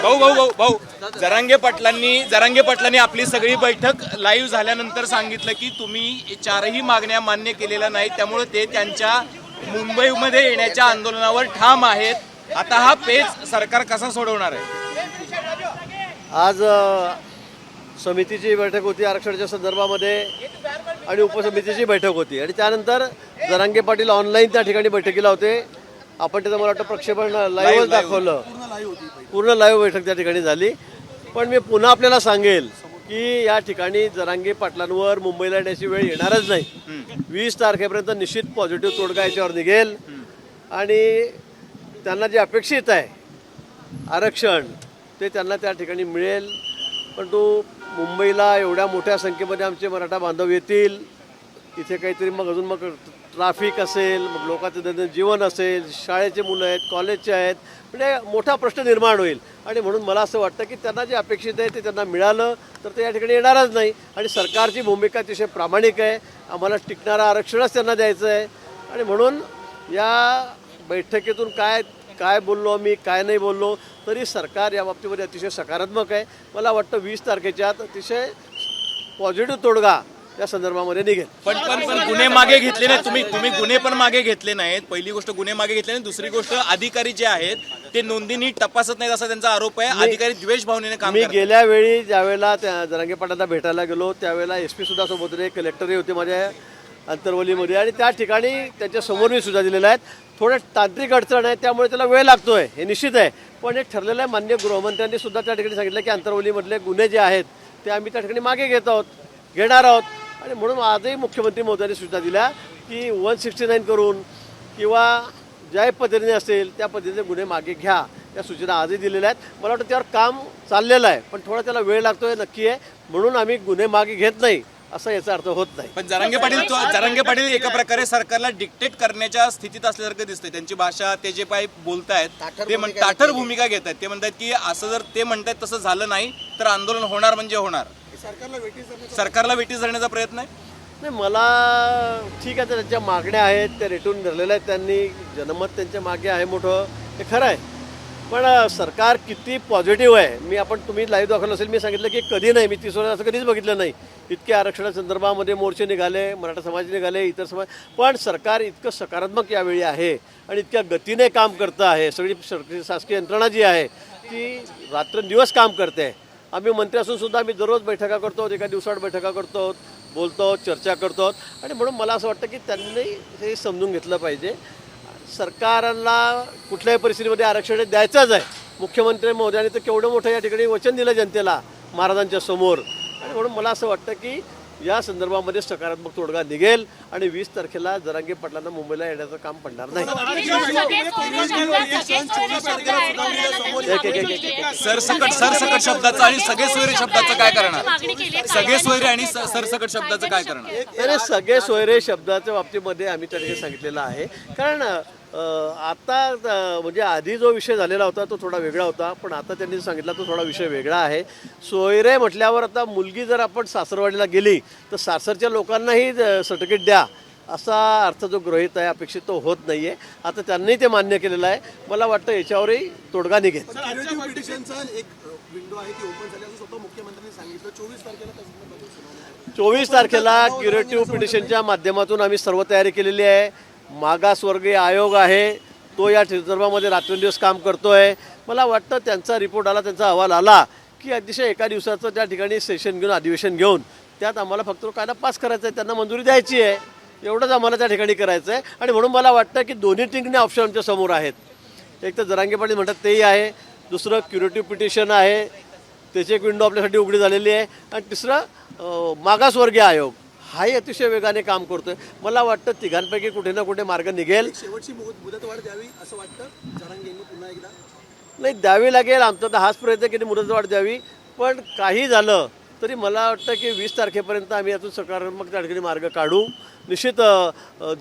भाऊ भाऊ भाऊ भाऊ जरांगे पाटलांनी आपली सगळी बैठक लाईव्ह झाल्यानंतर सांगितलं की तुम्ही चारही मागण्या मान्य केलेल्या नाहीत, त्यामुळे ते त्यांच्या मुंबईमध्ये येण्याच्या आंदोलनावर ठाम आहेत. आता हा पेच सरकार कसा सोडवणार आहे? आज समितीची बैठक होती आरक्षणाच्या संदर्भामध्ये आणि उपसमितीची बैठक होती आणि त्यानंतर जरांगे पाटील ऑनलाईन त्या ठिकाणी बैठकीला होते. आपण त्याचं मला वाटतं प्रक्षेपण लाईव्हच दाखवलं, पूर्ण लाईव्ह बैठक त्या ठिकाणी झाली. पण मी पुन्हा आपल्याला सांगेल की या ठिकाणी जरांगे पाटलांवर मुंबईला येण्याची वेळ येणारच नाही. 20 तारखेपर्यंत निश्चित पॉझिटिव्ह तोडगा याच्यावर निघेल आणि त्यांना जे अपेक्षित आहे आरक्षण ते त्यांना त्या ठिकाणी मिळेल. पण तो मुंबईला एवढ्या मोठ्या संख्येमध्ये आमचे मराठा बांधव येतील, इथे काहीतरी मग अजून मग ट्रॅफिक असेल, मग लोकांचं दैनंदिन जीवन असेल, शाळेचे मुलं आहेत, कॉलेजचे आहेत, म्हणजे मोठा प्रश्न निर्माण होईल. आणि म्हणून मला असं वाटतं की त्यांना जे अपेक्षित आहे ते त्यांना मिळालं तर ते या ठिकाणी येणारच नाही. आणि सरकारची भूमिका अतिशय प्रामाणिक आहे, आम्हाला टिकणारं आरक्षणच त्यांना द्यायचं आहे. आणि म्हणून या बैठकीतून काय बोललो मी, काय नाही बोललो, तरी सरकार या बाबतीमध्ये अतिशय सकारात्मक आहे. मला वाटतं 20 तारखेच्या आत अतिशय पॉझिटिव्ह तोडगा या संदर्भामध्ये निघेल. पण गुन्हे मागे घेतले नाहीत तुम्ही गुन्हे पण मागे घेतले नाहीत. पहिली गोष्ट गुन्हे मागे घेतले नाहीत, दुसरी गोष्ट अधिकारी जे आहेत ते नोंदी नीट तपासत नाहीत असा त्यांचा आरोप आहे. अधिकारी द्वेष भावनेने काम करतात. मी गेल्या वेळी ज्यावेळेला त्या जरांगे पाटलांना भेटायला गेलो त्यावेळेला SP सुद्धा सोबत होते, कलेक्टरही होते माझ्या अंतरवलीमध्ये आणि त्या ठिकाणी त्यांच्यासमोर मी सुद्धा दिलेला आहे. थोडं तांत्रिक अडचण आहे त्यामुळे त्याला वेळ लागतोय हे निश्चित आहे. पण हे ठरलेलं आहे, माननीय गृहमंत्र्यांनी सुद्धा त्या ठिकाणी सांगितलं की अंतरवलीमधले गुन्हे जे आहेत ते आम्ही त्या ठिकाणी मागे घेणार आहोत. आणि म्हणून आजही मुख्यमंत्री महोदयांनी सूचना दिल्या की 169 करून किंवा ज्या पद्धतीने असेल त्या पद्धतीने गुन्हे मागे घ्या, या सूचना आजही दिलेल्या आहेत. मला वाटतं त्यावर काम चाललेलं आहे, पण थोडा त्याला वेळ लागतोय नक्की आहे. म्हणून आम्ही गुन्हे मागे घेत नाही असं याचा अर्थ होत नाही. पण जरांगे पाटील एका प्रकारे सरकारला डिक्टेट करण्याच्या स्थितीत असल्यासारखं दिसतंय. त्यांची भाषा, ते जे काही बोलतायत ते ताठर भूमिका घेत आहेत. ते म्हणतात की असं जर ते म्हणतात तसं झालं नाही तर आंदोलन होणार म्हणजे होणार. सरकारला वेटीस धरण्याचा प्रयत्न आहे. नाही, मला ठीक आहे, त्यांच्या मागण्या आहेत त्या रेटून धरलेल्या आहेत त्यांनी, जनमत त्यांच्या मागे आहे मोठं, हे खरं आहे. पण सरकार किती पॉझिटिव्ह आहे तुम्ही लाईव्ह दाखवलं असेल, मी सांगितलं की कधी नाही, मी 30 वर्ष असं कधीच बघितलं नाही. इतके आरक्षणासंदर्भामध्ये मोर्चे निघाले, मराठा समाज निघाले, इतर समाज, पण सरकार इतकं सकारात्मक यावेळी आहे आणि इतक्या गतीने काम करतं आहे. सगळी शासकीय यंत्रणा जी आहे ती रात्रंदिवस काम करते. आम्ही मंत्री असून सुद्धा आम्ही दररोज बैठका करतो, एका दिवसाआड बैठका करतो, बोलतो, चर्चा करतो. आणि म्हणून मला असं वाटतं की त्यांनी हे समजून घेतलं पाहिजे, सरकारला कुठल्याही परिस्थितीमध्ये आरक्षण द्यायचंच आहे. मुख्यमंत्री महोदयांनी तर केवढं मोठं या ठिकाणी वचन दिलं जनतेला महाराजांच्या समोर. आणि म्हणून मला असं वाटतं की या संदर्भामध्ये सकारात्मक तोडगा निघेल आणि 20 तारखेला जरांगे पाटलांना मुंबईला येण्याचं काम पडणार नाही. सरसकट शब्दाचं आणि सगळे सोयरे शब्दाचं काय करणार? सगळे सोयरे आणि सरसकट शब्दाचं काय करणार? सगळे सोयरे शब्दाच्या बाबतीमध्ये आम्ही त्या ठिकाणी सांगितलेलं आहे. कारण आता म्हणजे आधी जो विषय झालेला होता तो थोडा वेगळा होता, पण आता त्यांनी सांगितला तो थोडा विषय वेगळा आहे. सोयरे म्हटल्यावर आता मुलगी जर आपण सासरवाडीला गेली तर सासरच्या लोकांनाही सर्टिफिकेट द्या असा अर्थ जो गृहीत आहे, अपेक्षित तो होत नाही आहे. आता त्यांनी ते मान्य केलेलं आहे. मला वाटतं याच्यावरही तोडगा निघेल. 24 तारखेला क्युरेटिव्ह पिटिशनच्या माध्यमातून आम्ही सर्व तयारी केलेली आहे. मागासवर्गीय आयोग आहे तो या संदर्भामध्ये रात्रंदिवस काम करतो आहे. मला वाटतं त्यांचा रिपोर्ट आला, त्यांचा अहवाल आला की अतिशय एका दिवसाचं त्या ठिकाणी सेशन घेऊन, अधिवेशन घेऊन त्यात आम्हाला फक्त कायदा पास करायचा आहे, त्यांना मंजुरी द्यायची आहे, एवढंच आम्हाला त्या ठिकाणी करायचं आहे. आणि म्हणून मला वाटतं की दोन्ही टिंगणे ऑप्शन आमच्या समोर आहेत. एक तर जरांगे पाटील म्हणतात तेही आहे, दुसरं क्युरेटिव्ह पिटिशन आहे, त्याची एक विंडो आपल्यासाठी उघडी झालेली आहे, आणि तिसरं मागासवर्गीय आयोग हाही अतिशय वेगाने काम करतोय. मला वाटतं तिघांपैकी कुठे ना कुठे मार्ग निघेल. शेवटची मुदतवाढ द्यावी असं वाटतं जरांगेंनी पुन्हा एकदा? नाही, द्यावी लागेल, आमचा तर हाच प्रयत्न की मुदतवाढ द्यावी. पण काही झालं तरी मला वाटतं की 20 तारखेपर्यंत आम्ही यातून सकारात्मक त्या ठिकाणी मार्ग काढू. निश्चित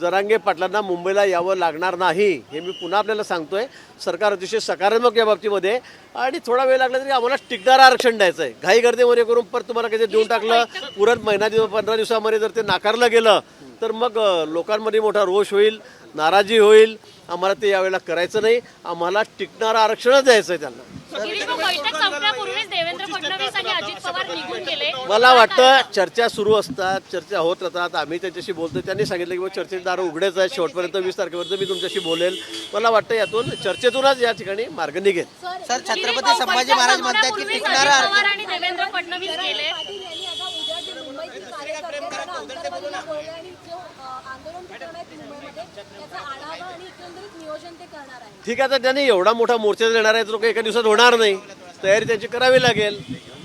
जरांगे पाटलांना मुंबईला यावं लागणार नाही हे मी पुन्हा आपल्याला सांगतोय. सरकार अतिशय सकारात्मक या बाबतीमध्ये, आणि थोडा वेळ लागला तरी आम्हाला टिकणारं आरक्षण द्यायचं आहे. घाई गर्दीमध्ये करून परत तुम्हाला काही देऊन टाकलं, पुरत 15 दिवसामध्ये जर ते नाकारलं गेलं तर मग लोकांमध्ये मोठा रोष होईल, नाराजी होईल. आम्हाला ते यावेळेला करायचं नाही. आम्हाला टिकणारं आरक्षणच द्यायचं आहे त्यांना. गिरीश भाऊ, बैठक संपण्यापूर्वीच देवेंद्र फडणवीस आणि अजित पवार निघून गेले. मला वाटतं चर्चा सुरू असतात, चर्चा होत राहतात, आम्ही त्यांच्याशी बोलतो. त्यांनी सांगितलं की चर्चेचे दार उघडेच आहेत, शेवटपर्यंत 20 तारखेपर्यंत मी तुमच्याशी बोलेल. मला वाटतं यातून चर्चेतूनच या ठिकाणी मार्ग निघेल. सर, छत्रपती संभाजी महाराज म्हणतात की अजित टिकणारा पवार आणि देवेंद्र फडणवीस गेले. पाटील यांनी आता उद्या जे मुंबईतील कार्यकर्त्यांना अंतर्गत बोलले आणि जो आंदोलन करणार आहेत मुंबईमध्ये त्याचा आढावा आणि एकंदरीत नियोजन ते करणार आहे. ठीक आहे, तर त्यांनी एवढा मोठा मोर्चा देणार आहे तो काही एका दिवसात होणार नाही. तयारी त्यांची करावी लागेल.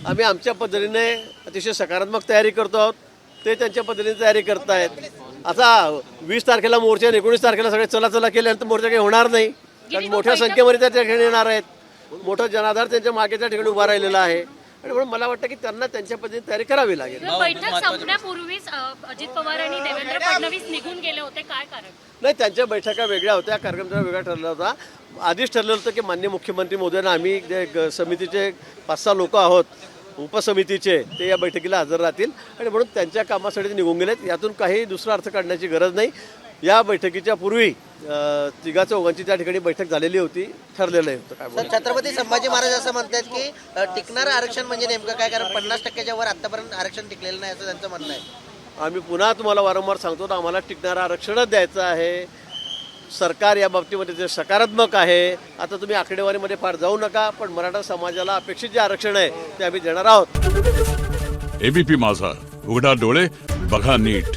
आम्ही आमच्या पद्धतीने अतिशय सकारात्मक तयारी करतो आहोत, ते त्यांच्या पद्धतीने तयारी करतायत. आता 20 तारखेला मोर्चा आणि 19 तारखेला सगळे चला केल्यानंतर मोर्चा काही होणार नाही, कारण मोठ्या संख्येमध्ये त्या ठिकाणी येणार आहेत. मोठा जनाधार त्यांच्या मागे त्या ठिकाणी उभा राहिलेला आहे आणि म्हणून मला वाटतं की त्यांना त्यांच्या पद्धतीने तयारी करावी लागेल. बैठक संपण्यापूर्वीच अजित पवार आणि देवेंद्र फडणवीस निघून गेले होते, काय कारण? नाही, त्यांच्या बैठका वेगळ्या होत्या, कार्यक्रम त्यांचा वेगळा ठरला होता. आधीच ठरलेलं होतं की माननीय मुख्यमंत्री महोदयांना आम्ही समितीचे 5-6 लोक आहोत उपसमितीचे, ते या बैठकीला हजर राहतील आणि म्हणून त्यांच्या कामासाठी ते निघून गेलेत. यातून काही दुसरा अर्थ काढण्याची गरज नाही. या बैठकीच्या पूर्वी तिघा-चौघांची त्या ठिकाणी बैठक झालेली होती, ठरलेलं होतं. काय सर, छत्रपती संभाजी महाराज असं म्हणतात की टिकणारं आरक्षण म्हणजे नेमकं काय, कारण 50% वर आतापर्यंत आरक्षण टिकलेलं नाही असं त्यांचं म्हणणं आहे. आम्ही पुन्हा तुम्हाला वारंवार सांगतो ना, आम्हाला टिकणारं आरक्षणच द्यायचं आहे. सरकार या बाबतीमध्ये ते सकारात्मक आहे. आता तुम्ही आकडेवारीमध्ये फार जाऊ नका, पण मराठा समाजाला अपेक्षित जे आरक्षण आहे ते आम्ही देणार आहोत. एबीपी माझा, उघडा डोळे बघा नीट.